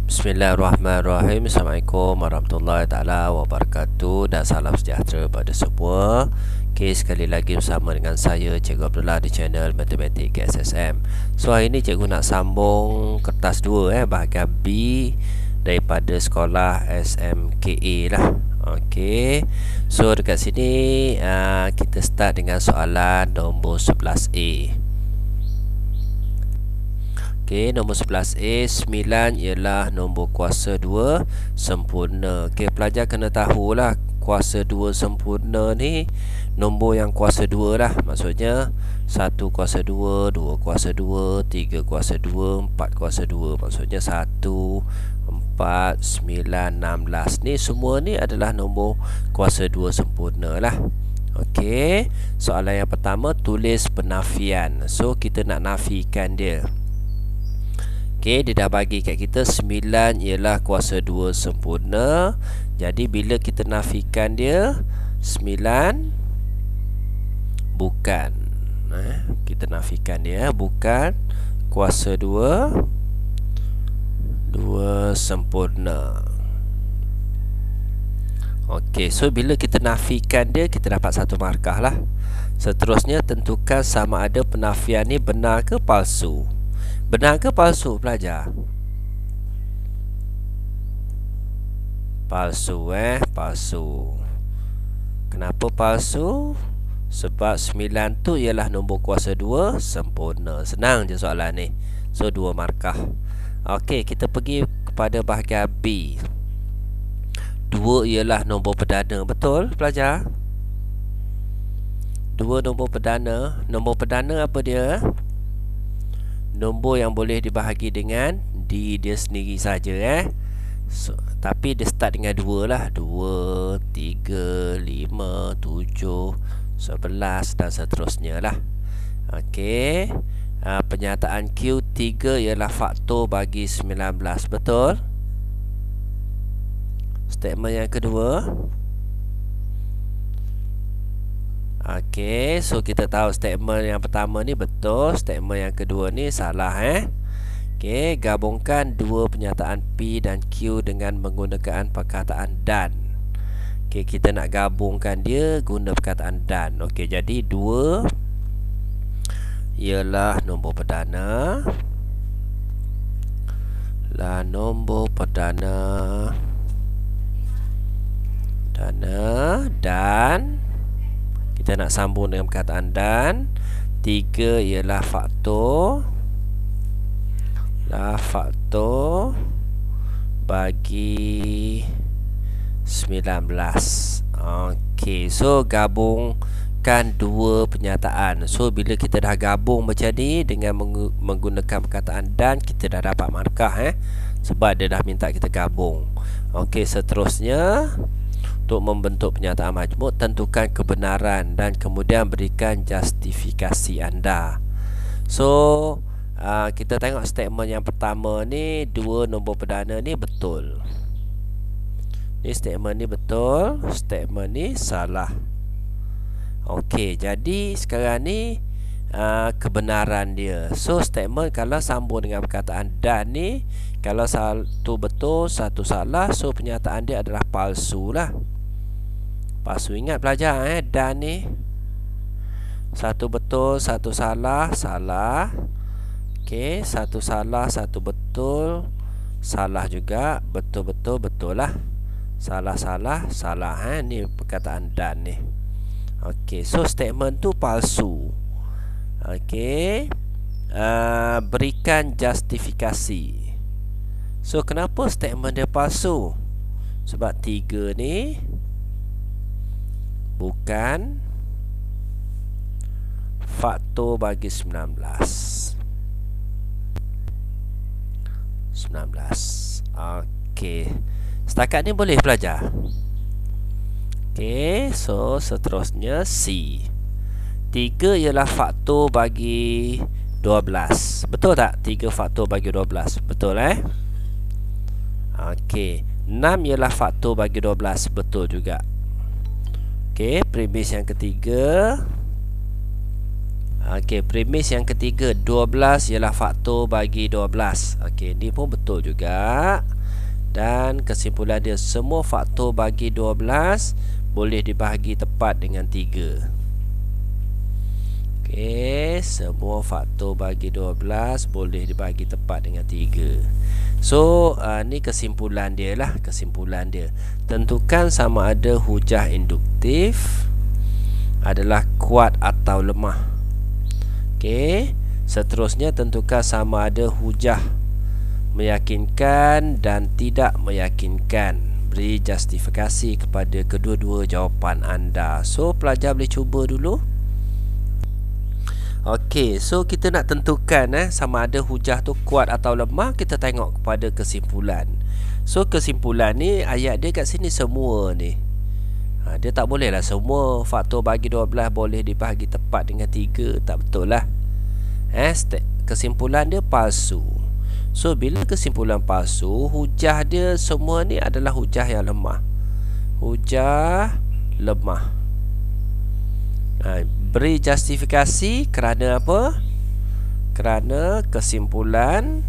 Bismillahirrahmanirrahim. Assalamualaikum warahmatullahi taala wabarakatuh dan salam sejahtera pada semua. Okey, sekali lagi bersama dengan saya Cikgu Abdullah di channel Matematik KSSM. So hari ini cikgu nak sambung kertas 2 bahagian B daripada sekolah SMKA lah. Okey. So dekat sini kita start dengan soalan nombor 11A. Okey, nombor 11A, 9 ialah nombor kuasa 2 sempurna. Okey, pelajar kena tahulah kuasa 2 sempurna ni nombor yang kuasa 2 lah. Maksudnya 1 kuasa 2, 2 kuasa 2, 3 kuasa 2, 4 kuasa 2. Maksudnya 1, 4, 9, 16 ni semua ni adalah nombor kuasa 2 sempurna lah. Okey, soalan yang pertama, tulis penafian. So kita nak nafikan dia. Okey, dia dah bagi kat kita 9 ialah kuasa 2 sempurna. Jadi bila kita nafikan dia 9 bukan kita nafikan dia bukan kuasa 2 sempurna. Okey, so bila kita nafikan dia kita dapat satu markah lah. Seterusnya tentukan sama ada penafian ni benar ke palsu. Benar ke palsu pelajar? Palsu palsu. Kenapa palsu? Sebab 9 tu ialah nombor kuasa 2 sempurna. Senang je soalan ni. So 2 markah. Okey, kita pergi kepada bahagian B. 2 ialah nombor perdana. Betul pelajar? 2 nombor perdana. Nombor perdana apa dia? Nombor yang boleh dibahagi dengan dia sendiri saja so, tapi dia start dengan 2 lah. 2, 3, 5, 7, 11 dan seterusnya lah. Okey, pernyataan Q3 ialah faktor bagi 19. Betul? Statement yang kedua. Okey, so kita tahu statement yang pertama ni betul, statement yang kedua ni salah Okey, gabungkan dua pernyataan P dan Q dengan menggunakan perkataan dan. Okey, kita nak gabungkan dia guna perkataan dan. Okey, jadi 2 ialah nombor perdana. Dan kita nak sambung dengan perkataan dan. 3 ialah faktor bagi 19. Okey, so gabungkan dua pernyataan. So bila kita dah gabung macam ni dengan menggunakan perkataan dan, kita dah dapat markah sebab dia dah minta kita gabung. Okey, seterusnya untuk membentuk pernyataan majmuk, tentukan kebenaran dan kemudian berikan justifikasi anda. So kita tengok statement yang pertama ni, 2 nombor perdana ni betul. Ni statement ni betul, statement ni salah. Okey, jadi sekarang ni kebenaran dia. So statement kalau sambung dengan perkataan dan ni, kalau satu betul, satu salah, so pernyataan dia adalah palsu lah. Palsu, ingat pelajar dan ni satu betul, satu salah, salah. Okey, satu salah, satu betul, salah juga. Betul betul betul lah. Salah salah salah ni perkataan dan ni. Okey, so statement tu palsu. Okey, berikan justifikasi. So kenapa statement dia palsu? Sebab 3 ni bukan faktor bagi 19. Okey, setakat ni boleh pelajar. Okey, so seterusnya C. 3 ialah faktor bagi 12. Betul tak? 3 faktor bagi 12. Betul Okey, 6 ialah faktor bagi 12. Betul juga. Okey, premis yang ketiga, Okey, premis yang ketiga, 12 ialah faktor bagi 12. Okey, ini pun betul juga. Dan kesimpulan dia, semua faktor bagi 12 boleh dibahagi tepat dengan 3. Okey, semua faktor bagi 12 boleh dibahagi tepat dengan 3. So, ni kesimpulan dia lah, kesimpulan dia. Tentukan sama ada hujah induktif adalah kuat atau lemah. Okey, seterusnya tentukan sama ada hujah meyakinkan dan tidak meyakinkan. Beri justifikasi kepada kedua-dua jawapan anda. So, pelajar boleh cuba dulu. Okey, so kita nak tentukan sama ada hujah tu kuat atau lemah. Kita tengok kepada kesimpulan. So, kesimpulan ni ayat dia kat sini semua ni. Dia tak boleh lah semua faktor bagi 12 boleh dibahagi tepat dengan 3. Tak betul lah. Kesimpulan dia palsu. So, bila kesimpulan palsu, hujah dia semua ni adalah hujah yang lemah. Hujah lemah. Beri justifikasi kerana apa? Kerana kesimpulan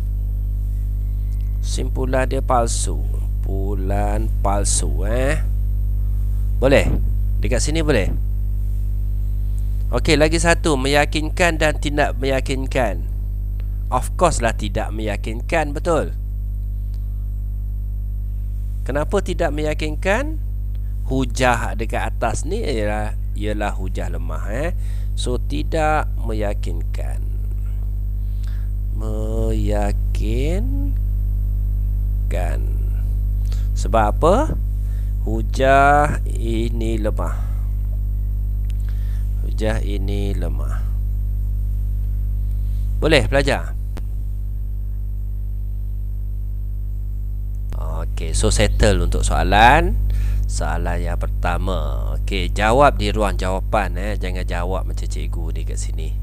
dia palsu. Simpulan palsu. Boleh? Dekat sini boleh? Okey, lagi satu, meyakinkan dan tidak meyakinkan. Of course lah tidak meyakinkan, betul? Kenapa tidak meyakinkan? Hujah dekat atas ni ialah hujah lemah. So, tidak meyakinkan. Meyakinkan. Sebab apa? Hujah ini lemah. Hujah ini lemah. Boleh pelajar? Okey, so settle untuk soalan yang pertama. Okey, jawab di ruang jawapan. Jangan jawab macam cikgu ni kat sini.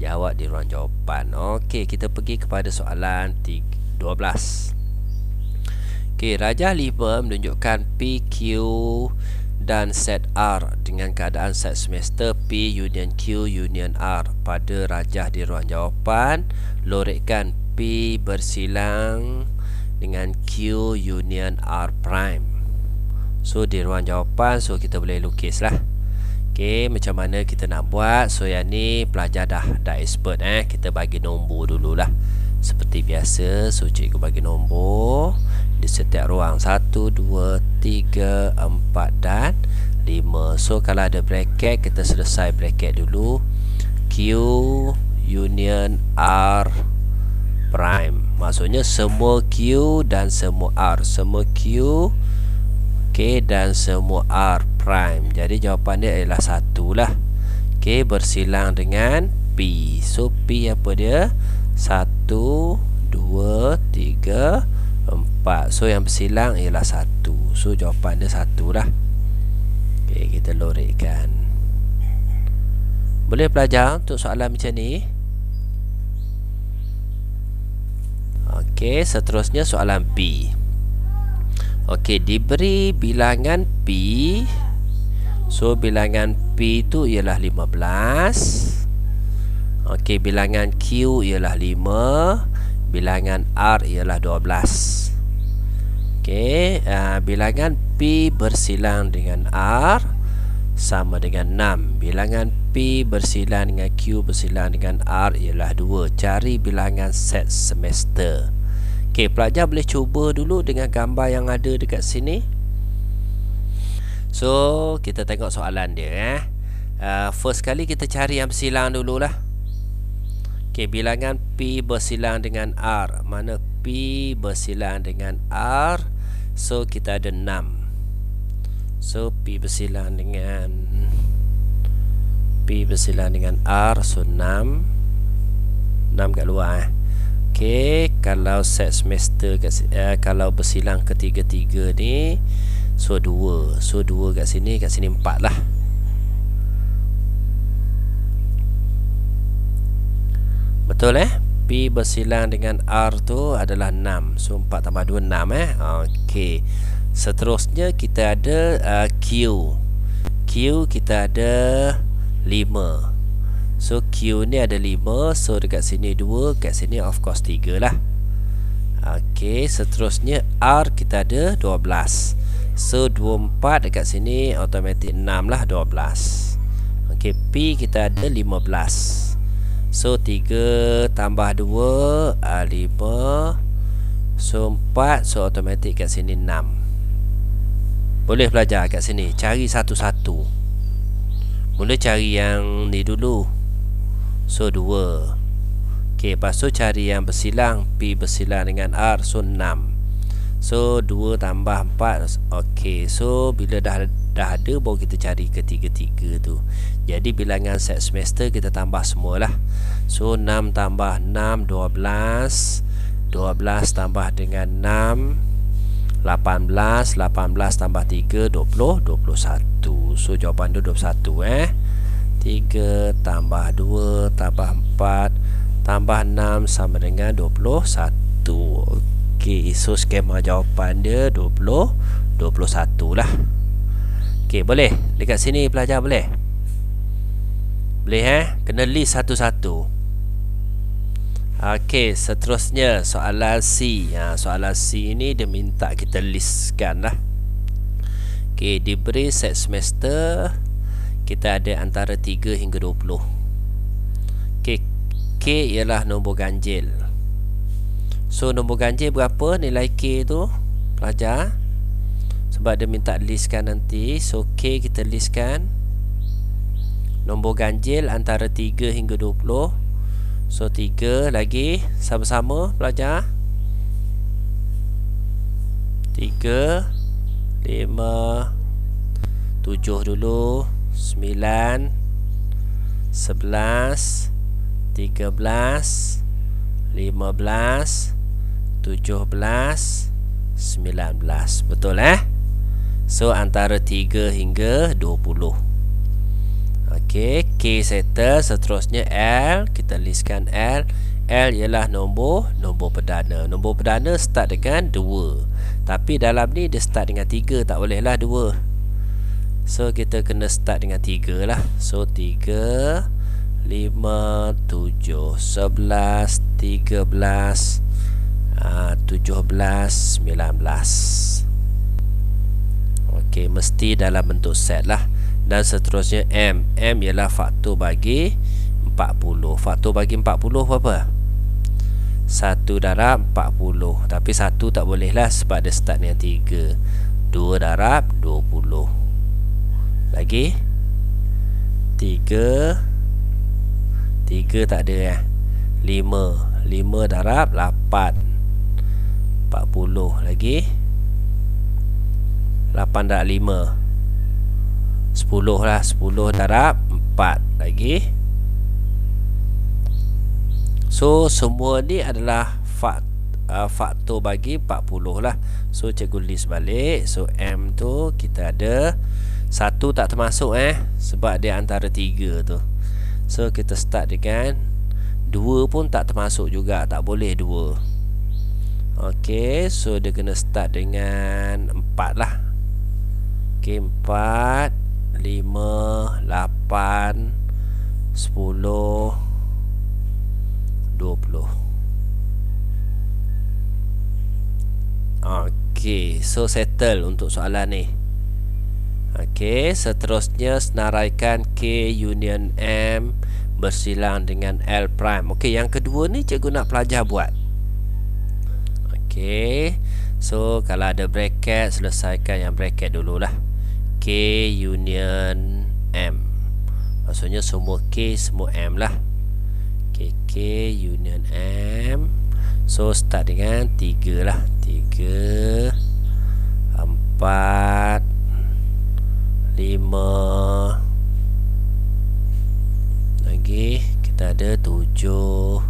Jawab di ruang jawapan. Okey, kita pergi kepada soalan 12. Okey, rajah 5 menunjukkan PQ dan set R dengan keadaan set semester P union Q union R. Pada rajah di ruang jawapan, lorekkan P bersilang dengan Q union R prime. So, di ruang jawapan, so kita boleh lukis lah. Okey, macam mana kita nak buat? So, yang ni pelajar dah expert. Kita bagi nombor dululah. Seperti biasa, so cikgu bagi nombor di setiap ruang 1, 2, 3, 4 dan 5. So, kalau ada bracket, kita selesai bracket dulu. Q union R prime. Maksudnya semua Q dan semua R. Semua Q, okey, dan semua R prime. Jadi jawapan dia adalah 1 lah. Okey, bersilang dengan P. So, P apa dia? 1, 2, 3, 4. So, yang bersilang ialah 1. So, jawapan dia 1 lah. Okey, kita lorekkan. Boleh pelajar untuk soalan macam ni? Okey, seterusnya soalan B. Okey, diberi bilangan P. So, bilangan P itu ialah 15. Okey, bilangan Q ialah 5. Bilangan R ialah 12. Okey, bilangan P bersilang dengan R sama dengan 6. Bilangan P bersilang dengan Q bersilang dengan R ialah 2. Cari bilangan set semester. Okey, pelajar boleh cuba dulu dengan gambar yang ada dekat sini. So, kita tengok soalan dia. First kali kita cari yang bersilang dululah. Okey, bilangan P bersilang dengan R. Mana P bersilang dengan R? So, kita ada 6. So, P bersilang dengan R. So, 6. 6 kat luar. Okey, kalau set semester kalau bersilang ketiga-tiga ni, so 2. So, 2 kat sini 4 lah. Betul P bersilang dengan R tu adalah 6. So 4 tambah 2 6 Okey. Seterusnya kita ada Q. Q kita ada 5. So Q ni ada 5, so dekat sini 2, kat sini of course 3 lah. Okey, seterusnya R kita ada 12. So 24 dekat sini automatic 6 lah, 12. Okey, P kita ada 15. So 3 tambah 2 5. So 4, so automatic kat sini 6. Boleh belajar kat sini, cari satu-satu. Mula cari yang ni dulu. So 2. Okey, lepas tu cari yang bersilang, P bersilang dengan R, so 6. So 2 tambah 4. Okey, so bila dah ada, baru kita cari ketiga-tiga tu. Jadi bilangan set semester kita tambah semualah. So 6 tambah 6 12. 12 tambah dengan 6 18. 18 tambah 3 20. 21. So jawapan tu 21. 3 tambah 2 tambah 4 tambah 6 sama dengan 21. Okey, so skema jawapan dia 21 lah. Okey, boleh? Dekat sini pelajar boleh? Boleh kena list satu-satu. Okey, seterusnya soalan C. Soalan C ni dia minta kita listkan lah. Okey, diberi set semester kita ada antara 3 hingga 20. Okey, K ialah nombor ganjil. So nombor ganjil berapa nilai K tu pelajar? Sebab dia minta listkan nanti. So K kita listkan. Nombor ganjil antara 3 hingga 20. So 3 lagi. Sama-sama pelajar. 3 5 7 dulu. 9 11 13 15 17 19. Betul So antara 3 hingga 20. Okey, K settle. Seterusnya L, kita listkan L. L ialah nombor perdana. Nombor perdana start dengan 2. Tapi dalam ni dia start dengan 3, tak bolehlah 2. So kita kena start dengan 3 lah. So 3 5 7 11 13 17 19. Okey, mesti dalam bentuk set lah. Dan seterusnya M. M ialah faktor bagi 40. Faktor bagi 40 berapa? 1 darab 40. Tapi 1 tak boleh lah sebab dia start dengan 3. 2 darab 20. Lagi 3 tak ada 5 darab 8 40. Lagi 8 darab 5 10 lah. 10 darab 4 lagi. So semua ni adalah faktor bagi 40 lah. So cikgu list balik. So M tu kita ada 1 tak termasuk sebab dia antara 3 tu. So kita start dengan 2 pun tak termasuk juga, tak boleh 2. Okey, so dia kena start dengan 4 lah. Okey, 4 5 8 10 20. Okey, so settle untuk soalan ni. Okey, seterusnya senaraikan K union M bersilang dengan L prime. Okey, yang kedua ni cikgu nak pelajar buat. Okey, so kalau ada bracket, selesaikan yang bracket dululah. K union M, maksudnya semua K semua M lah. K union M. So start dengan 3 lah. 3 4 5 lagi kita ada 7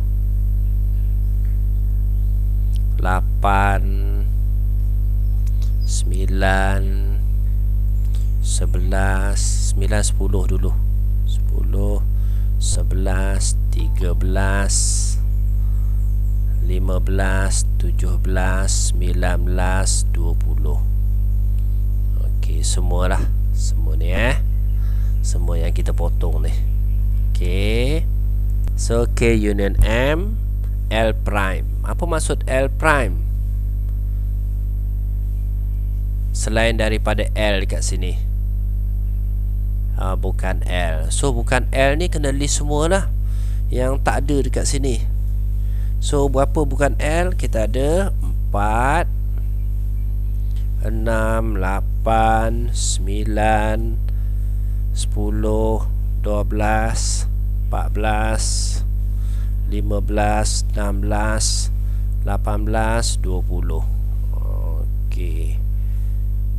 8 9 11 9 10 dulu. 10 11 13 15 17 19 20. Okey, semualah. Semua ni semua yang kita potong ni. Okey. So K union M, L prime. Apa maksud L prime? Selain daripada L dekat sini. Bukan L. So bukan L ni kena list semua lah yang tak ada dekat sini. So berapa bukan L? Kita ada 4, 6, 8, 9, 10, 12, 14, 15, 16, 18, 20. Okey.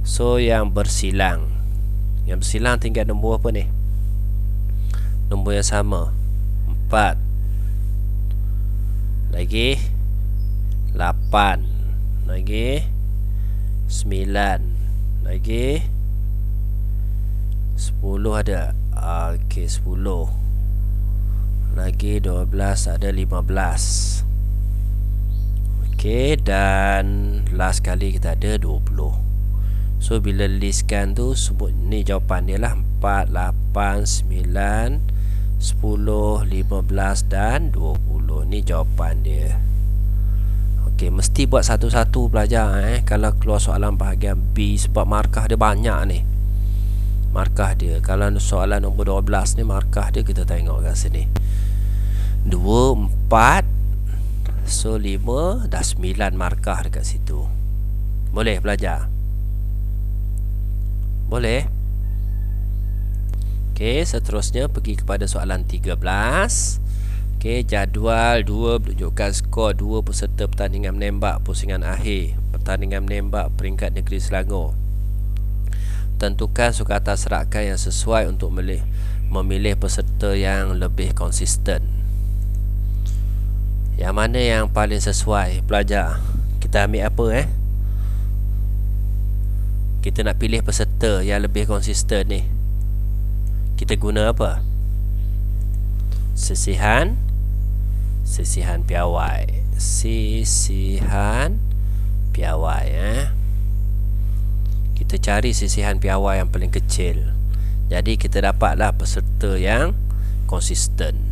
So yang bersilang. Yang bersilang tinggal nombor apa ni? Nombor yang sama. 4. Lagi 8. Lagi 9. Lagi 10 ada. Okey, 10. Lagi 12 ada 15. Okey, dan last kali kita ada 20. So bila listkan tu sebut ni jawapan dia lah 4, 8, 9, 10, 15 dan 20. Ni jawapan dia. Okey, mesti buat satu-satu pelajar kalau keluar soalan bahagian B, sebab markah dia banyak ni. Markah dia, kalau soalan nombor 12 ni markah dia kita tengok kat sini 2, 4. So 5 dah 9 markah dekat situ. Boleh pelajar? Boleh? Okey, seterusnya pergi kepada soalan 13. Okey, jadual 2 menunjukkan skor 2 peserta pertandingan menembak pusingan akhir pertandingan menembak peringkat negeri Selangor. Tentukan sukatan serakan yang sesuai untuk memilih peserta yang lebih konsisten. Yang mana yang paling sesuai pelajar? Kita ambil apa Kita nak pilih peserta yang lebih konsisten ni. Kita guna apa? Sisihan piawai. Sisihan piawai Kita cari sisihan piawai yang paling kecil. Jadi kita dapatlah peserta yang konsisten.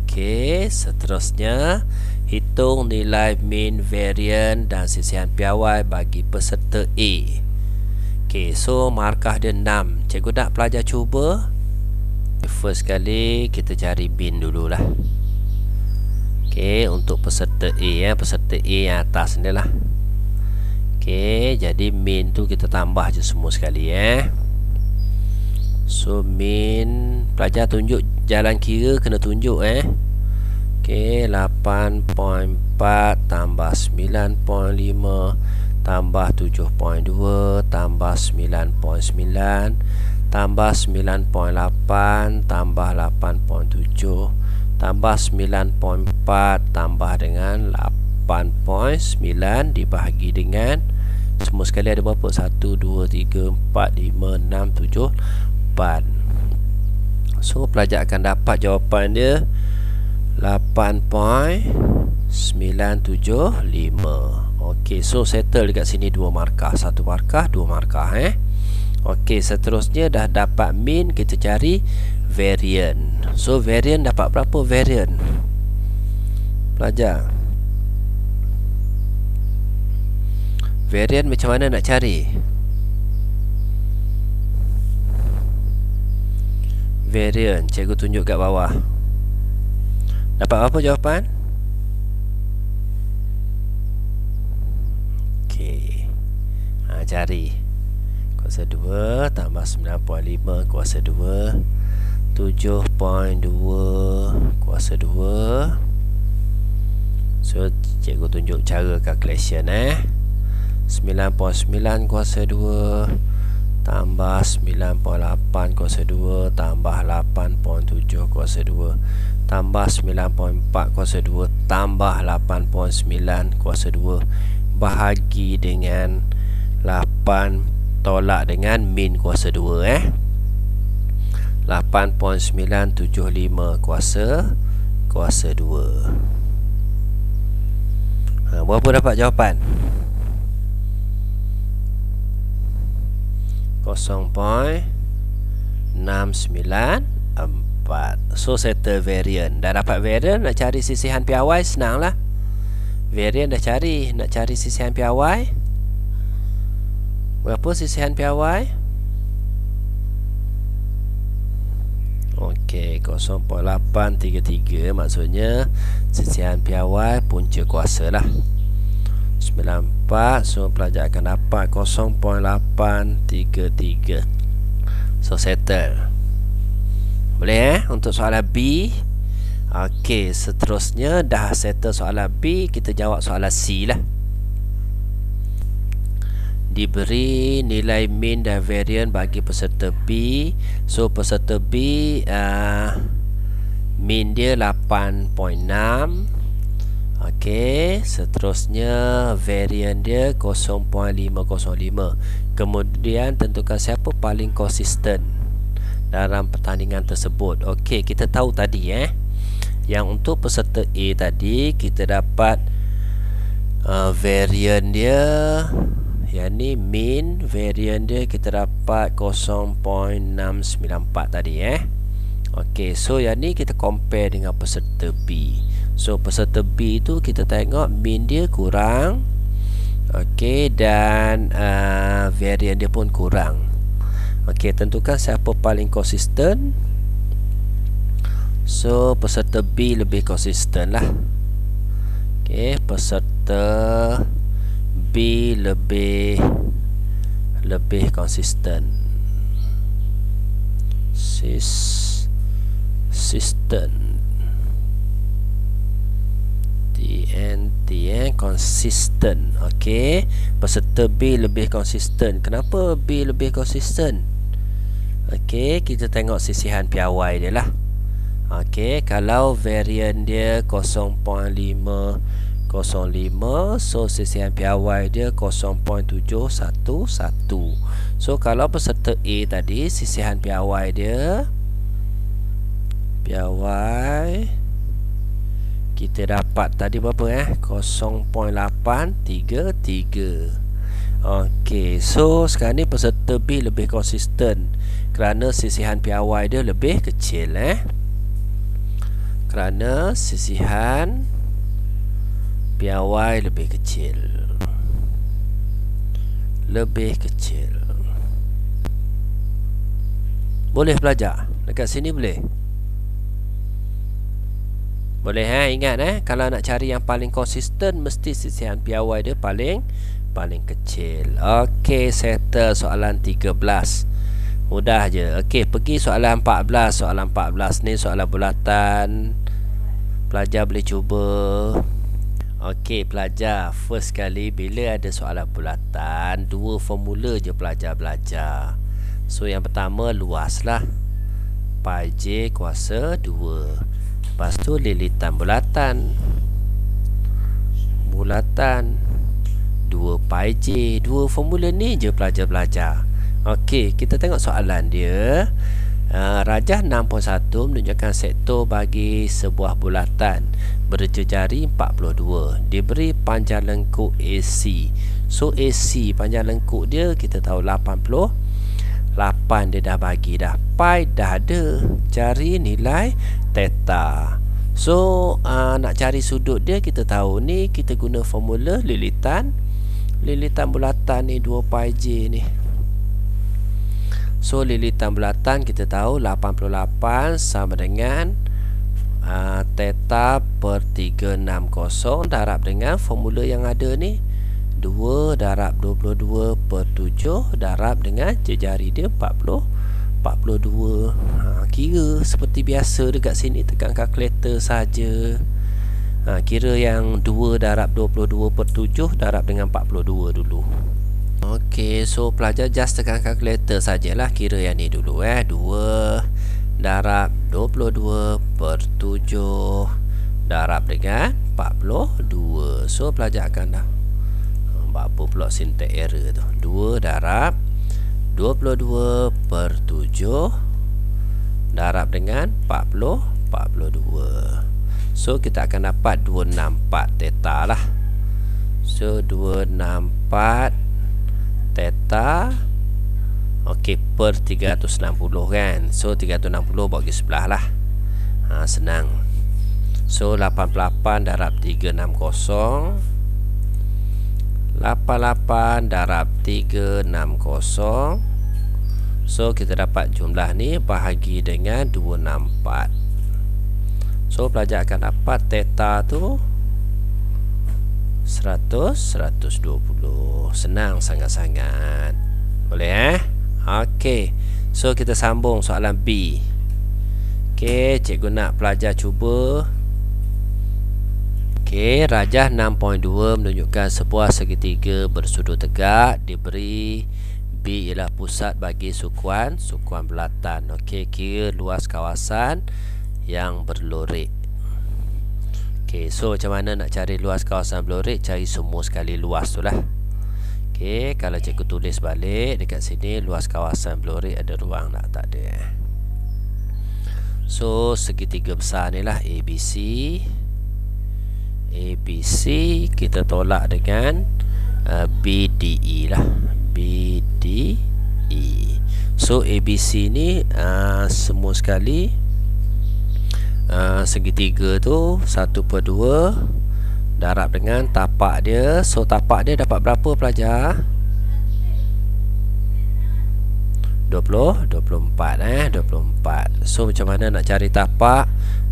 Okey, seterusnya hitung nilai mean, variance dan sisihan piawai bagi peserta A. Okey, so markah dia 6. Cikgu nak pelajar cuba. First kali kita cari mean dululah. Okey, untuk peserta A peserta A yang atas ni lah. Okey, jadi mean tu kita tambah je semua sekali So mean, pelajar tunjuk jalan kira, kena tunjuk Okey, 8.4 tambah 9.5 tambah 7.2 tambah 9.9 tambah 9.8 tambah 8.7 tambah 9.4 tambah dengan 8.9 dibahagi dengan semua sekali ada berapa? 1, 2, 3, 4, 5, 6, 7, 8. So pelajar akan dapat jawapan dia 8.975. Okey, so settle dekat sini 2 markah, 1 markah, 2 markah Okey, seterusnya dah dapat mean, kita cari variant. So variant dapat berapa variant? Pelajar, variant macam mana nak cari? Variant, cikgu tunjuk kat bawah. Dapat apa jawapan? Okey, cari kuasa 2 tambah 9.5 kuasa 2 7.2 kuasa 2. So cikgu tunjuk cara calculation 9.9 kuasa 2 tambah 9.8 kuasa 2 tambah 8.7 kuasa 2 tambah 9.4 kuasa 2 tambah 8.9 kuasa 2 bahagi dengan 8 tolak dengan min kuasa 2 8.975 kuasa 2. Berapa dapat jawapan? 0.694. So settle variant. Dah dapat variant, nak cari sisihan piawai senang lah. Variant dah cari, nak cari sisihan piawai. Berapa sisihan piawai? Okey, 0.833 maksudnya sisihan piawai punca kuasa lah. 94. So pelajar akan dapat 0.833. So settle. Boleh untuk soalan B. Okey, seterusnya dah settle soalan B, kita jawab soalan C lah. Diberi nilai mean dan variance bagi peserta B. So peserta B mean dia 8.6. Okey, seterusnya variance dia 0.505. Kemudian tentukan siapa paling konsisten dalam pertandingan tersebut. Okey, kita tahu tadi yang untuk peserta A tadi kita dapat variance dia, yang ni mean variance dia kita dapat 0.694 tadi Okey, so yang ni kita compare dengan peserta B. So peserta B tu kita tengok mean dia kurang, okey, dan variance dia pun kurang. Okey, tentukan siapa paling konsisten. So peserta B lebih konsisten lah. Okey, peserta B lebih konsisten. Konsisten. Okey, peserta B lebih konsisten. Kenapa B lebih konsisten? Okey, kita tengok sisihan piawai dia lah. Okey, kalau variance dia 0.505, so sisihan piawai dia 0.711. So kalau peserta A tadi sisihan piawai dia, kita dapat tadi berapa 0.833. Okey, so sekarang ni peserta B lebih konsisten kerana sisihan piawai dia lebih kecil kerana sisihan piawai lebih kecil. Boleh pelajar? Dekat sini boleh? Boleh ingat kalau nak cari yang paling konsisten mesti sisihan piawai dia paling kecil. Okey, settle soalan 13. Mudah je. Okey, pergi soalan 14. Soalan 14 ni soalan bulatan. Pelajar boleh cuba. Okey pelajar, first kali bila ada soalan bulatan, dua formula je pelajar belajar. So yang pertama luas lah, pi j kuasa 2. Lepas tu lilitan bulatan 2 pi j. Dua formula ni je pelajar belajar. Okey, kita tengok soalan dia. Rajah 6.1 menunjukkan sektor bagi sebuah bulatan berjejari 42, diberi panjang lengkuk AC. So AC panjang lengkuk dia kita tahu 88, dia dah bagi dah. Pi dah ada, cari nilai theta. So nak cari sudut dia kita tahu ni, kita guna formula lilitan bulatan ni 2 pi j ni. So lilitan bulatan kita tahu 88 sama dengan theta per 360 darab dengan formula yang ada ni 2 darab 22 per 7 darab dengan jejari dia 42. Kira seperti biasa dekat sini, tekan kalkulator saja. Kira yang 2 darab 22 per 7 darab dengan 42 dulu. Okey, so pelajar just tekan kalkulator sajalah, kira yang ni dulu 2 darab 22 per 7 darab dengan 42. So pelajar akan dah apa pula syntax error tu. 2 darab 22 per 7 darab dengan 42. So kita akan dapat 264 theta lah. So 264 theta, okey, per 360 kan. So 360 bagi sebelah lah. Senang. So 88 darab 360, 88 darab 360. So kita dapat jumlah ni bahagi dengan 264. So pelajar akan dapat theta tu 100/120. Senang sangat-sangat. Boleh Okey. So kita sambung soalan B. Okey, cikgu nak pelajar cuba. Okey, rajah 6.2 menunjukkan sebuah segitiga bersudut tegak diberi B ialah pusat bagi sukuan belatan. Okey, kira luas kawasan yang berlorek. Okey, so macam mana nak cari luas kawasan berlorek? Cari semua sekali luas tu lah. Okey, kalau cikgu tulis balik dekat sini, luas kawasan berlorek ada ruang tak ada. So segitiga besar ni lah ABC. ABC kita tolak dengan BDE lah. BDE. So ABC ni semua sekali segitiga tu 1/2 darab dengan tapak dia. So tapak dia dapat berapa pelajar? 24. So macam mana nak cari tapak?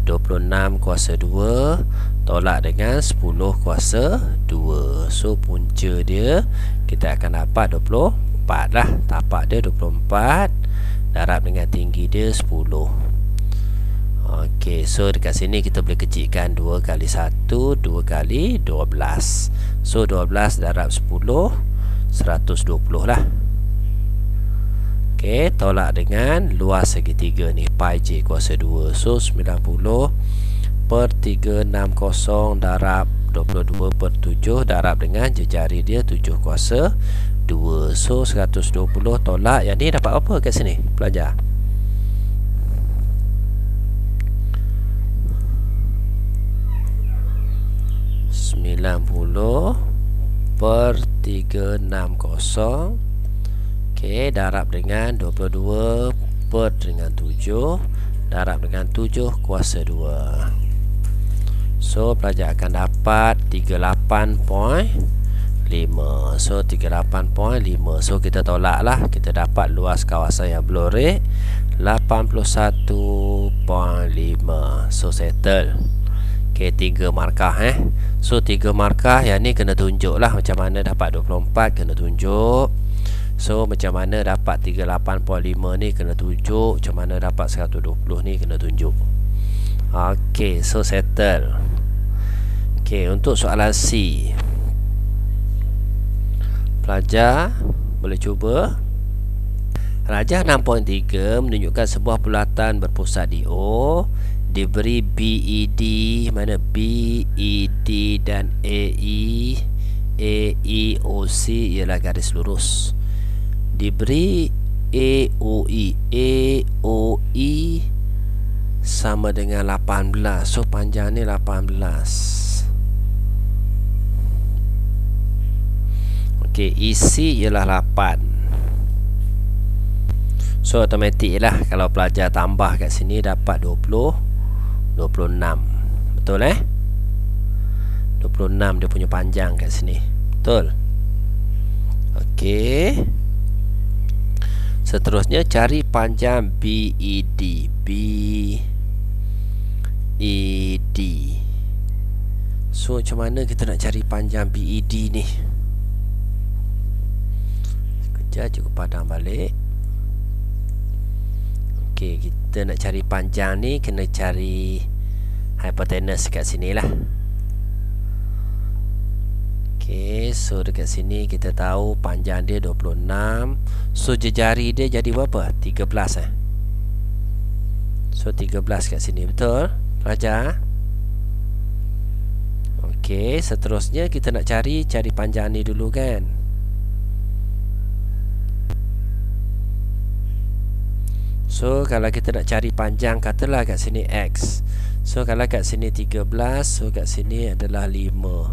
26 kuasa 2 tolak dengan 10 kuasa 2. So punca dia kita akan dapat 24 lah. Tapak dia 24 darab dengan tinggi dia 10. Okey, so dekat sini kita boleh kecikkan 2 kali 1, 2 kali 12. So 12 darab 10, 120 lah. Okey, tolak dengan luas segitiga ni pi j kuasa 2. So 90/360 darab 22/7 darab dengan jejari dia 7 kuasa 2. So 120 tolak yang ni dapat apa kat sini pelajar? 90/360. Okey, darab dengan 22/7 darab dengan 7 kuasa 2. So pelajar akan dapat 38.5. So 38.5. So kita tolak lah. Kita dapat luas kawasan yang berlorek 81.5. So settle. Okey, 3 markah So 3 markah yang ni kena tunjuk lah. Macam mana dapat 24 kena tunjuk. So macam mana dapat 38.5 ni kena tunjuk. Macam mana dapat 120 ni kena tunjuk. Okey, so settle. Okey, untuk soalan C, pelajar boleh cuba. Rajah 6.3 menunjukkan sebuah bulatan berpusat di O diberi BED, mana BED dan AEOC ialah garis lurus. Diberi AOE sama dengan 18. So panjang ni 18. Okey, EC ialah 8. So automatik lah. Kalau pelajar tambah kat sini dapat 26. Betul 26 dia punya panjang kat sini. Betul. Okey, seterusnya cari panjang BED. BED. So macam mana kita nak cari panjang BED ni? Sekejap cikgu padang balik. Okey, kita nak cari panjang ni kena cari hypotenuse kat sini lah. Okey, so dekat sini kita tahu panjang dia 26. So jejari dia jadi berapa? 13 So 13 kat sini, betul pelajar? Okey, seterusnya kita nak cari panjang ni dulu kan. So kalau kita nak cari panjang, katalah kat sini X. So kalau kat sini 13, so kat sini adalah 5.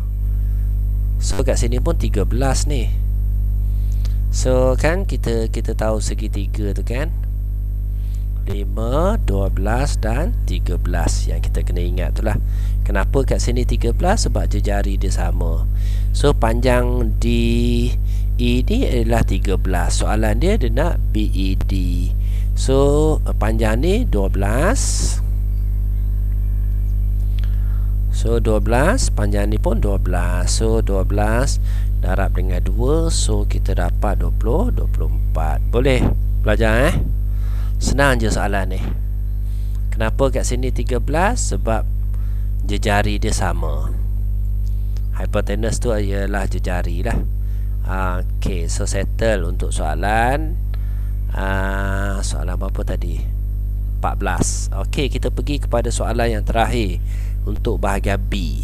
So kat sini pun 13 ni. So kan kita tahu segitiga tu kan. 5, 12 dan 13. Yang kita kena ingat tu lah. Kenapa kat sini 13? Sebab jejari dia sama. So panjang DE ni adalah 13. Soalan dia nak BED. So panjang ni 12. So 12, panjang ni pun 12. So 12 darab dengan 2. So kita dapat 20, 24. Boleh belajar Senang je soalan ni. Kenapa kat sini 13? Sebab jejari dia sama. Hypotenuse tu ialah jejari lah. Okay, so settle untuk soalan. Soalan berapa tadi? 14. Okay, kita pergi kepada soalan yang terakhir untuk bahagian B.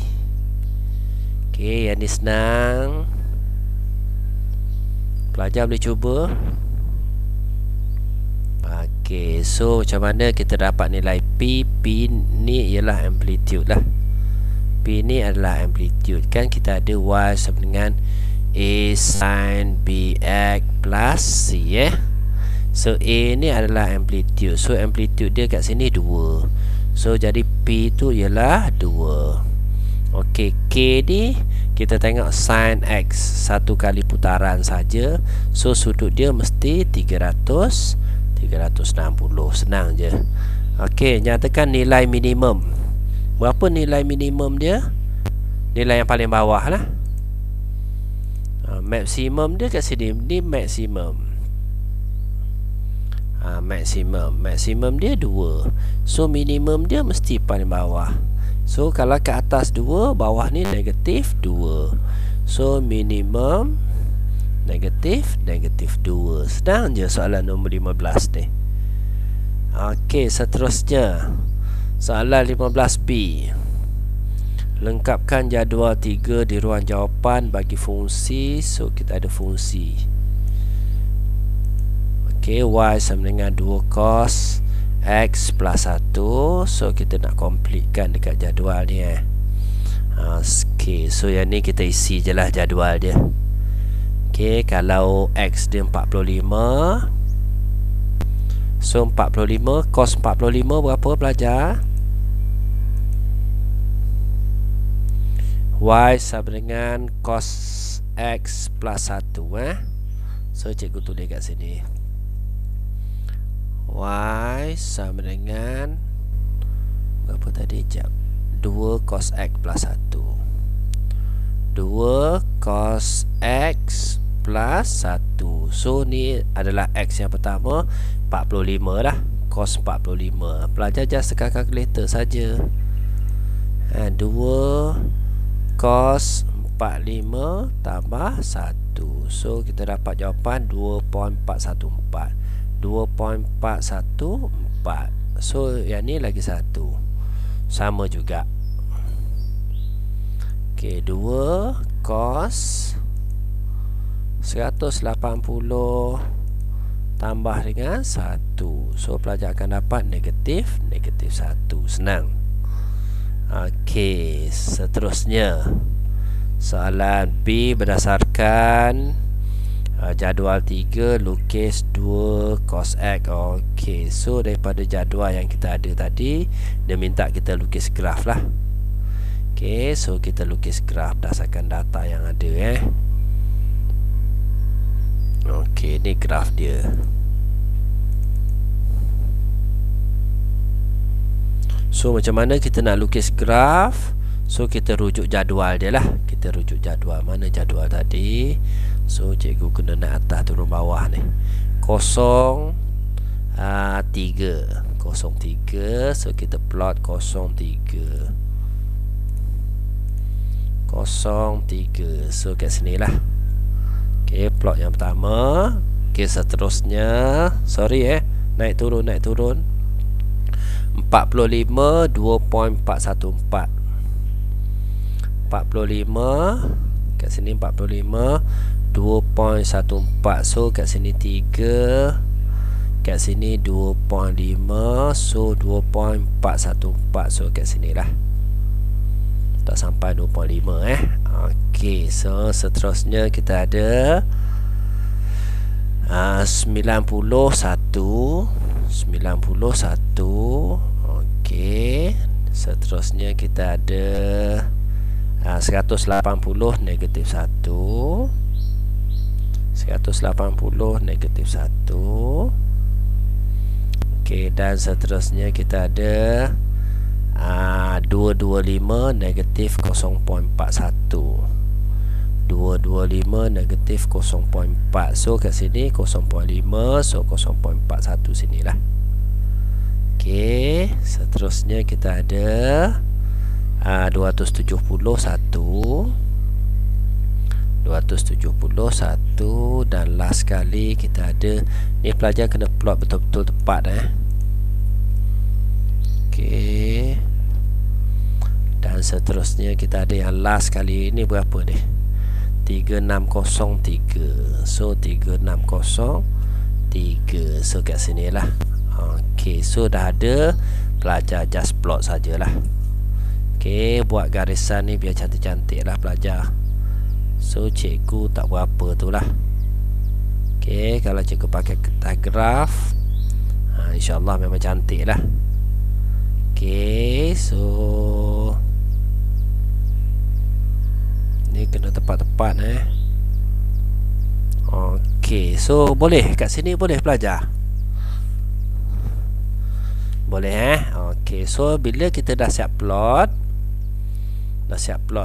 Okay, yang ni senang. Pelajar boleh cuba. Okay, so macam mana kita dapat nilai P? P ni ialah amplitude lah. P ni adalah amplitude. Kan kita ada Y sama dengan A sin BX plus C So A ni adalah amplitude. So amplitude dia kat sini 2. So jadi P tu ialah 2. Okey, K ni kita tengok sin X satu kali putaran saja. So sudut dia mesti 360. Senang je. Okey, nyatakan nilai minimum. Berapa nilai minimum dia? Nilai yang paling bawah lah. Maksimum dia kat sini. Ni maksimum. Maksimum dia 2. So minimum dia mesti paling bawah. So kalau ke atas 2, bawah ni negatif 2. So minimum negatif 2. Senang je soalan nombor 15 ni. Okey, seterusnya soalan 15B. Lengkapkan jadual 3 di ruang jawapan bagi fungsi. So kita ada fungsi. Okey, Y sama dengan 2 cos X plus 1. So kita nak completekan dekat jadual ni Okey, so yang ni kita isi je lah jadual dia. Okey, kalau X dia 45. So 45, cos 45 berapa pelajar? Y sama dengan cos X plus 1 So cikgu tulis kat sini. Y sama dengan berapa tadi? 2 cos X plus 1. 2 cos X plus 1. So ni adalah X yang pertama, 45 lah. Cos 45. Pelajar just tekan kalkulator saja. 2 cos 45 tambah 1. So kita dapat jawapan 2.414. 2.414. So yang ni lagi 1. Sama juga. Okey, 2 cos 180 tambah dengan 1. So pelajar akan dapat negatif 1. Senang. Okey, seterusnya soalan B berdasarkan jadual 3, lukis 2 cos X. Okey, so daripada jadual yang kita ada tadi, dia minta kita lukis graf lah. Okey, so kita lukis graf berdasarkan data yang ada Okey, ni graf dia. So macam mana kita nak lukis graf? So kita rujuk jadual dia lah. Kita rujuk jadual. Mana jadual tadi? So cikgu kena naik atas turun bawah ni. 03. So kita plot 03. So kat sini lah. Okay, plot yang pertama. Okay, seterusnya naik turun 45 2.414. 45 kat sini 45 2.14. So kat sini 3, kat sini 2.5. So 2.414. So kat sini lah, tak sampai 2.5 Okey, so seterusnya kita ada 91. 91. Okey, seterusnya kita ada 180 negatif 1. 180 negatif 1. Okey, dan seterusnya kita ada 225 negatif 0.41. 225 negatif 0.4. So kat sini 0.5. So 0.41 sinilah. Okey, seterusnya kita ada 271. 271. Dan last sekali kita ada, ni pelajar kena plot betul-betul tepat Okey. Dan seterusnya kita ada yang last kali ni berapa ni? 3603. So 3603. So kat sini lah. Okey, so dah ada, pelajar just plot sajalah. Okey, buat garisan ni biar cantik-cantik lah pelajar. So cikgu tak berapa tu lah. Okey, kalau cikgu pakai kertas graf, InsyaAllah memang cantik lah. Okey, so ni kena tepat-tepat Okey, so boleh kat sini, boleh pelajar? Boleh Okey, so bila kita dah siap plot,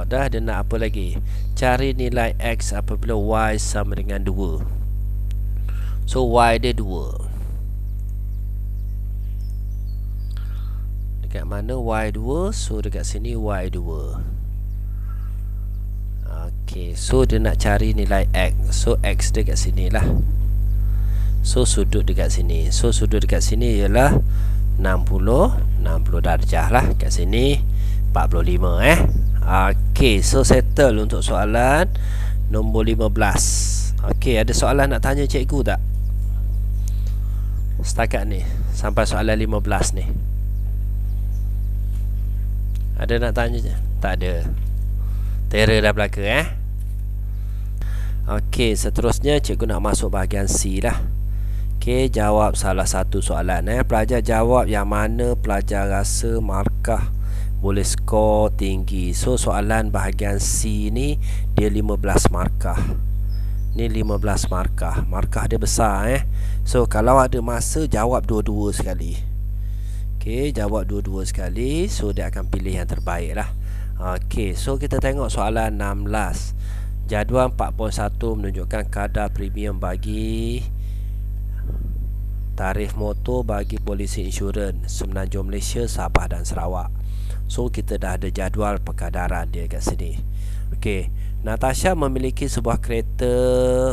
dah, dia nak apa lagi? Cari nilai X apabila Y sama dengan 2. So Y dia 2. Dekat mana Y 2? So dekat sini Y 2. Okey, so dia nak cari nilai X. So X dia kat sini lah. So sudut dekat sini. So sudut dekat sini ialah 60 darjah lah. Kat sini 45 Okey, so settle untuk soalan nombor 15. Okey, ada soalan nak tanya cikgu tak? Setakat ni, sampai soalan 15 ni. Ada nak tanya je? Tak ada. Terror dah belaka Okey, seterusnya cikgu nak masuk bahagian C lah. Okey, jawab salah satu soalan Pelajar jawab yang mana pelajar rasa markah boleh skor tinggi. So soalan bahagian C ni dia 15 markah. Ni 15 markah. Markah dia besar So kalau ada masa, jawab dua-dua sekali. Okey, jawab dua-dua sekali. So dia akan pilih yang terbaik lah. Okey, so kita tengok soalan 16. Jadual 4.1 menunjukkan kadar premium bagi tarif motor bagi polisi insurans Semenanjung Malaysia, Sabah dan Sarawak. So kita dah ada jadual perkadaran dia kat sini. Okey, Natasha memiliki sebuah kereta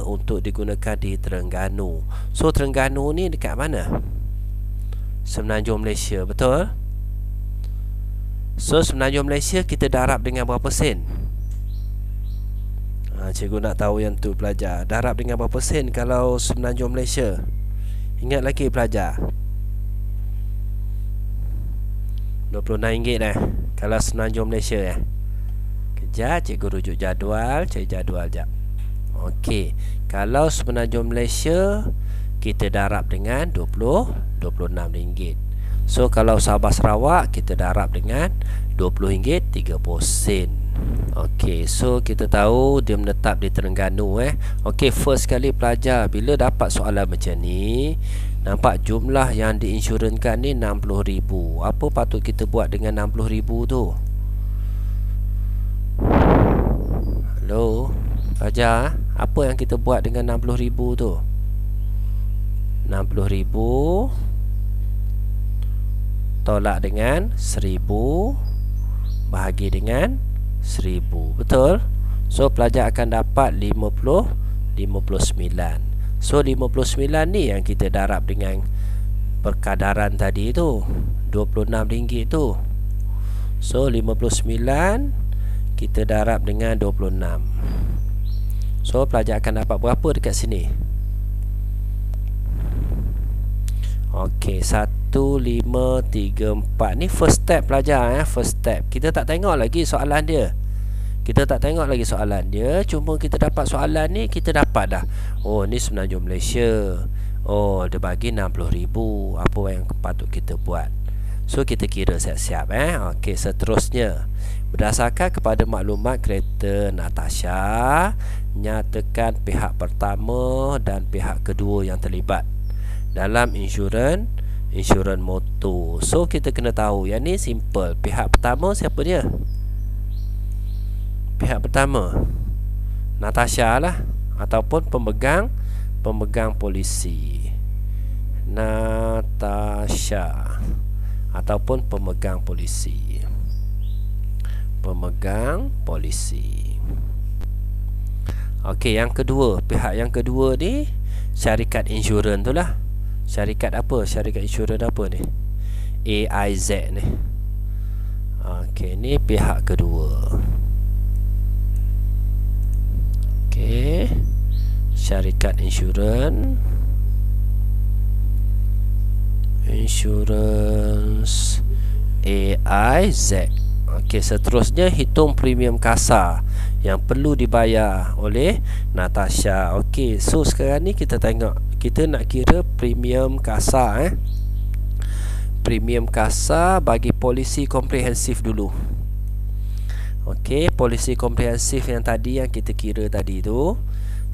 untuk digunakan di Terengganu. So Terengganu ni dekat mana? Semenanjung Malaysia, betul? So Semenanjung Malaysia kita darab dengan berapa sen? Cikgu nak tahu yang tu pelajar. Darab dengan berapa sen kalau Semenanjung Malaysia? Ingat lagi pelajar? RM26 kalau Semenanjung Malaysia Kejap, cikgu rujuk jadual. Cari jadual jap. Okey, kalau Semenanjung Malaysia kita darab dengan RM26. So kalau Sabah Sarawak kita darab dengan RM20.30. Okey, so kita tahu dia menetap di Terengganu Okey, first kali pelajar bila dapat soalan macam ni, nampak jumlah yang diinsurankan ni 60,000. Apa patut kita buat dengan 60,000 tu? Hello pelajar, apa yang kita buat dengan 60,000 tu? 60,000 tolak dengan 1,000 bahagi dengan 1,000, betul? So pelajar akan dapat 59. So 59 ni yang kita darab dengan perkadaran tadi tu, RM26 tu. So 59 kita darab dengan 26. So pelajar akan dapat berapa dekat sini? Okey, 1534. Ni first step pelajar first step. Kita tak tengok lagi soalan dia. Cuma kita dapat soalan ni, kita dapat dah. Oh, ni Semenanjung Malaysia. Oh, dia bagi 60,000. Apa yang patut kita buat? So kita kira siap-siap Okey, seterusnya, berdasarkan kepada maklumat kereta Natasha, nyatakan pihak pertama dan pihak kedua yang terlibat dalam insurans motor. So kita kena tahu, yang ni simple. Pihak pertama siapa dia? Pihak pertama Natasha lah, ataupun pemegang polisi. Natasha ataupun pemegang polisi. Okey, yang kedua, pihak yang kedua ni syarikat insurans tu lah. Syarikat apa? Syarikat insurans apa ni? AIZ ni. Okey, ni pihak kedua. Okey, syarikat insurans AIZ. Okey, seterusnya hitung premium kasar yang perlu dibayar oleh Natasha. Okey, so sekarang ni kita tengok, kita nak kira premium kasar premium kasar bagi polisi komprehensif dulu. Okey, polisi komprehensif yang tadi yang kita kira tadi tu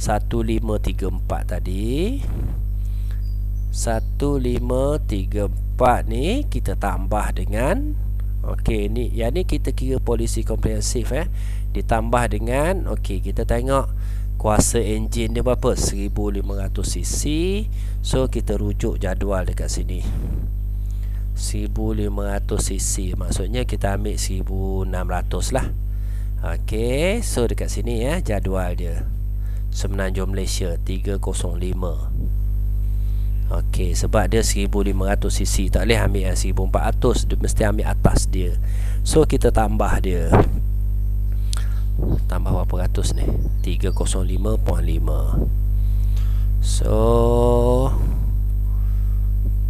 1534 tadi. 1534 ni kita tambah dengan, okey, ni yang ni kita kira polisi komprehensif ditambah dengan, okey, kita tengok kuasa enjin dia berapa, 1500cc. So kita rujuk jadual dekat sini, 1500cc, maksudnya kita ambil 1600 lah. Okey, so dekat sini jadual dia Semenanjung Malaysia 305. Okey, sebab dia 1500cc, tak boleh ambil yang 1400, dia mesti ambil atas dia. So kita tambah dia, tambah berapa ratus ni, 305.5. So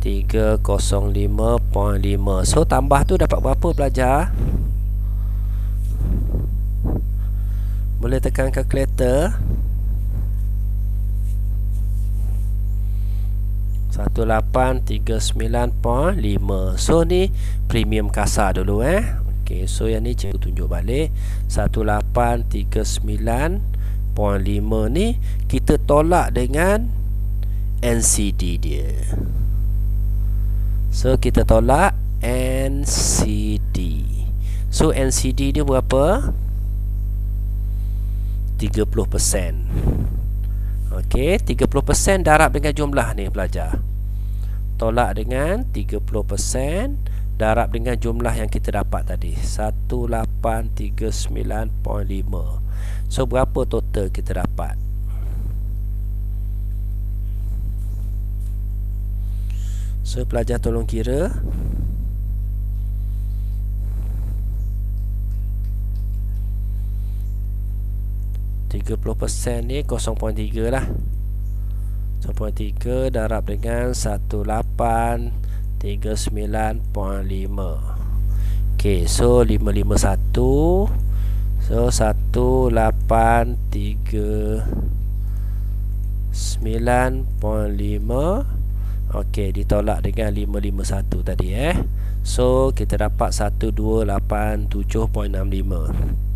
305.5. So tambah tu dapat berapa pelajar? Boleh tekan kalkulator. 1839.5. So ni premium kasar dulu Okey, so yang ni cikgu tunjuk balik 1839.5 ni kita tolak dengan NCD dia. So kita tolak NCD. So NCD dia berapa? 30%. Okey, 30% darab dengan jumlah ni pelajar. Tolak dengan 30% darab dengan jumlah yang kita dapat tadi 1839.5. So berapa total kita dapat? So pelajar tolong kira. %30 ni 0.3 lah. 0.3 darab dengan 1839.5. Okey, so 551. So 1839.5. Okey, ditolak dengan 551 tadi So kita dapat 1287.65.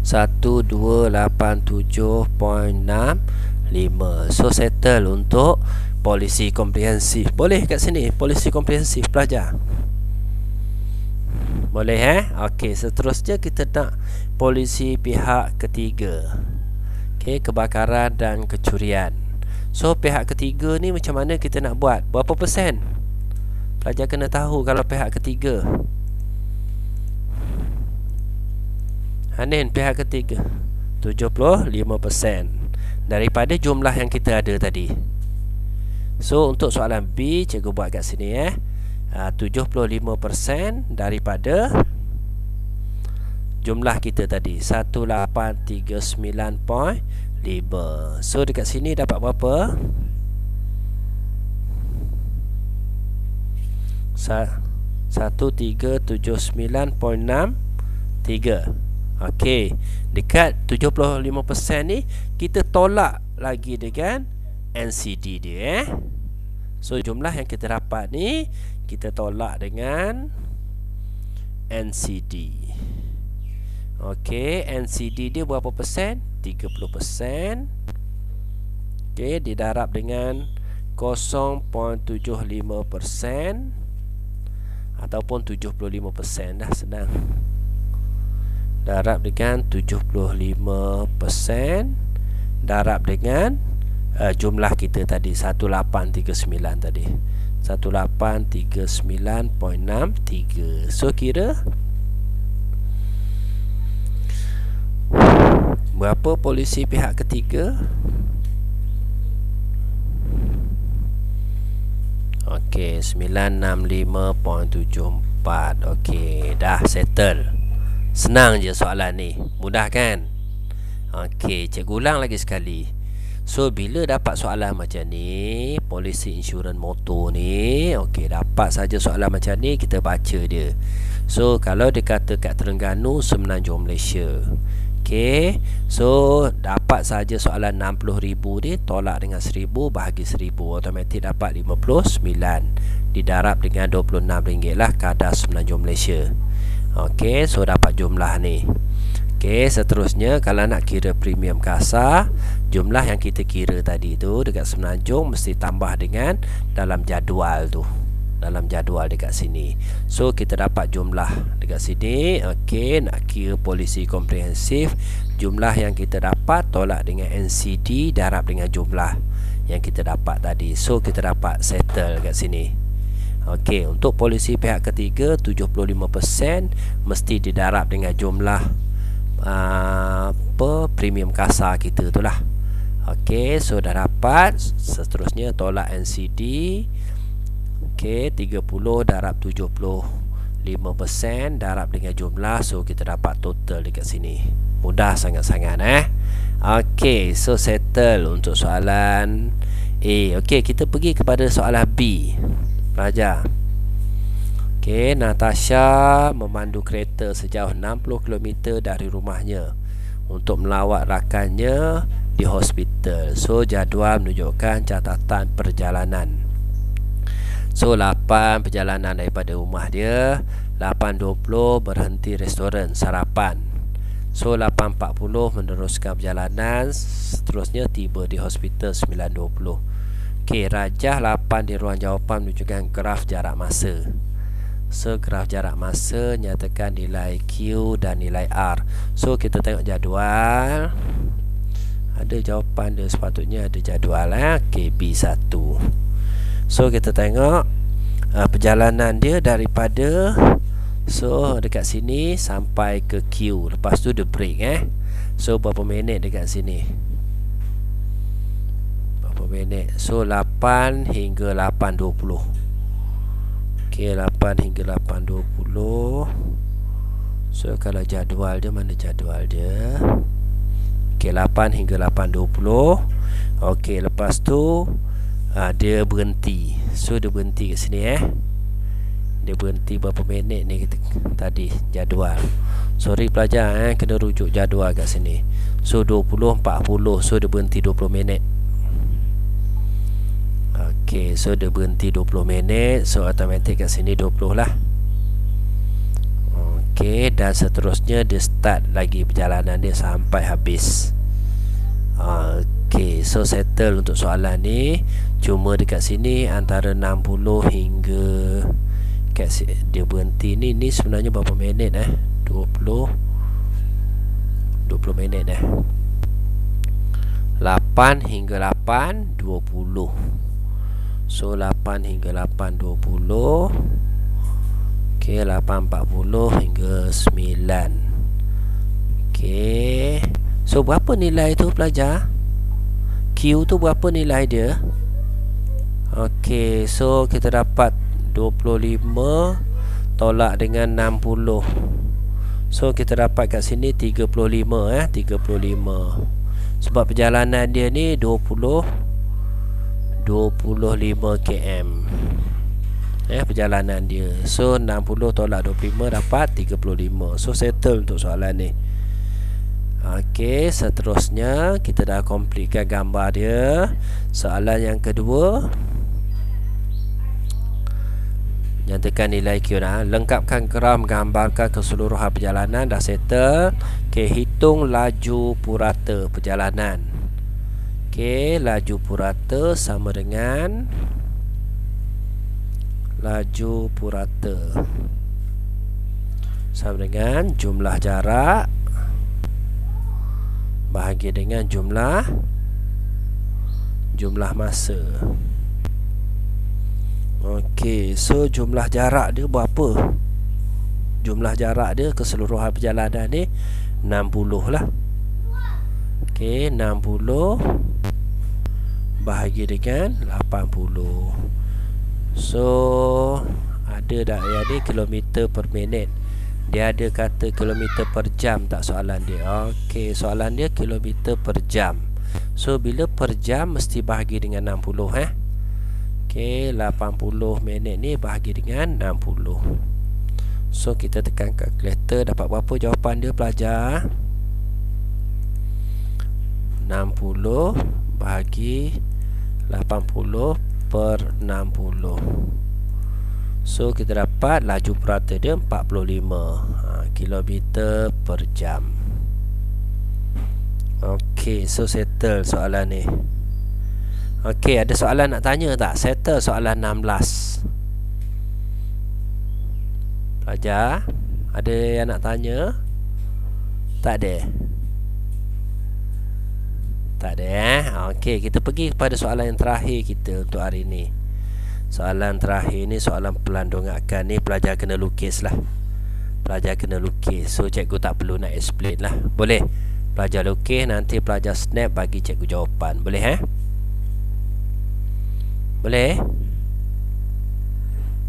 1287.65. So settle untuk polisi komprehensif. Boleh kat sini polisi komprehensif pelajar? Boleh Okey, seterusnya kita nak polisi pihak ketiga. Okey, kebakaran dan kecurian. So pihak ketiga ni macam mana kita nak buat? Berapa persen? Pelajar kena tahu kalau pihak ketiga. Hanin, pihak ketiga 75% daripada jumlah yang kita ada tadi. So untuk soalan B, cikgu buat kat sini 75% daripada jumlah kita tadi 1839.5. So dekat sini dapat berapa? 1379.63. Okey, dekat 75% ni kita tolak lagi dengan NCD dia So jumlah yang kita dapat ni kita tolak dengan NCD. Okey, NCD dia berapa persen? 30%. Okey, didarab dengan 0.75% ataupun 75%. Dah senang. Darab dengan 75%, darab dengan jumlah kita tadi 1839 tadi. 1839.63. So kira berapa polisi pihak ketiga? Okey, 965.74. Okey, dah settle. Senang je soalan ni. Mudah kan? Okey, cikgu ulang lagi sekali. So bila dapat soalan macam ni, polisi insurans motor ni, okey, dapat saja soalan macam ni, kita baca dia. So kalau dia kata kat Terengganu Semenanjung Malaysia, okey, so dapat saja soalan 60,000 dia, tolak dengan 1000 bahagi 1000, automatik dapat 59 didarab dengan RM26 lah kadar Semenanjung Malaysia. Okey, so dapat jumlah ni. Okey, seterusnya kalau nak kira premium kasar, jumlah yang kita kira tadi tu dekat Semenanjung mesti tambah dengan dalam jadual tu. Dalam jadual dekat sini. So kita dapat jumlah dekat sini. Okey, nak kira polisi komprehensif, jumlah yang kita dapat tolak dengan NCD darab dengan jumlah yang kita dapat tadi. So kita dapat settle dekat sini. Okey, untuk polisi pihak ketiga 75% mesti didarab dengan jumlah premium kasar kita tu lah. Okey, so dah dapat. Seterusnya tolak NCD. Okey, 30 darab 75% darab dengan jumlah. So kita dapat total dekat sini. Mudah sangat-sangat Okey, so settle untuk soalan A. Okey, kita pergi kepada soalan B. Pelajar. Okey, Natasha memandu kereta sejauh 60 km dari rumahnya untuk melawat rakannya di hospital. So jadual menunjukkan catatan perjalanan. So 8 perjalanan daripada rumah dia, 8.20 berhenti restoran sarapan. So 8.40 meneruskan perjalanan, seterusnya tiba di hospital 9.20. Okey, rajah 8 di ruang jawapan menunjukkan graf jarak masa. So graf jarak masa nyatakan nilai Q dan nilai R. So kita tengok jadual. Ada jawapan dia, sepatutnya ada jadual Okey, B1. So kita tengok perjalanan dia daripada dekat sini sampai ke Q. Lepas tu dia break So berapa minit dekat sini? Berapa minit? So 8 hingga 8.20. Okey, 8 hingga 8.20. So kalau jadual dia, mana jadual dia? Okey, 8 hingga 8.20. Okey, lepas tu dia berhenti. So dia berhenti kat sini Dia berhenti berapa minit ni kita tadi jadual. Sorry pelajar kena rujuk jadual kat sini. So 20.40. So dia berhenti 20 minit. Okey, so dia berhenti 20 minit. So automatik kat sini 20 lah. Okey, dan seterusnya dia start lagi perjalanan dia sampai habis. Okey, so settle untuk soalan ni. Cuma dekat sini antara 60 hingga dia berhenti ni sebenarnya berapa minit 20 minit 8 hingga 8.20. So 8 hingga 8.20. Okey, 8.40 hingga 9. Okey, so berapa nilai tu pelajar? Q tu berapa nilai dia? Okey, so kita dapat 25 tolak dengan 60. So kita dapat kat sini 35 35. Sebab perjalanan dia ni 25 km perjalanan dia. So 60 tolak 25 dapat 35. So settle untuk soalan ni. Okey, seterusnya kita dah completekan gambar dia. Soalan yang kedua, nyatakan nilai Q. Lengkapkan graf gambarkan keseluruhan perjalanan. Dah settle. Okey, hitung laju purata perjalanan. Okey, laju purata sama dengan laju purata sama dengan jumlah jarak bahagi dengan jumlah masa. Okey, so jumlah jarak dia berapa? Jumlah jarak dia keseluruhan perjalanan ni 60 lah. Okey, 60 bahagi dengan 80. So ada dah yang ni kilometer per minit. Dia ada kata kilometer per jam tak soalan dia. Okey, soalan dia kilometer per jam. So bila per jam mesti bahagi dengan 60 Okey, 80 minit ni bahagi dengan 60. So kita tekan kalkulator, dapat berapa jawapan dia pelajar? 60 bahagi 80 per 60. So kita dapat laju purata dia 45 kilometer per jam. Okey, so settle soalan ni. Okey, ada soalan nak tanya tak? Settle soalan 16. Pelajar, ada yang nak tanya? Tak ada? Tak ada Okey, kita pergi kepada soalan yang terakhir kita untuk hari ni. Soalan terakhir ni soalan pelandungakan ni pelajar kena lukis lah. Pelajar kena lukis. So cikgu tak perlu nak explain lah. Boleh? Pelajar lukis, nanti pelajar snap bagi cikgu jawapan. Boleh Boleh?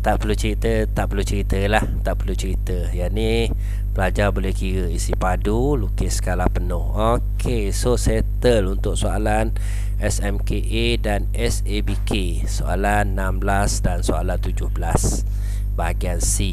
Tak perlu cerita lah. Tak perlu cerita. Yang ni pelajar boleh kira isi padu, lukis skala penuh. Okey, so settle untuk soalan SMKA dan SABK. Soalan 16 dan soalan 17 bahagian C.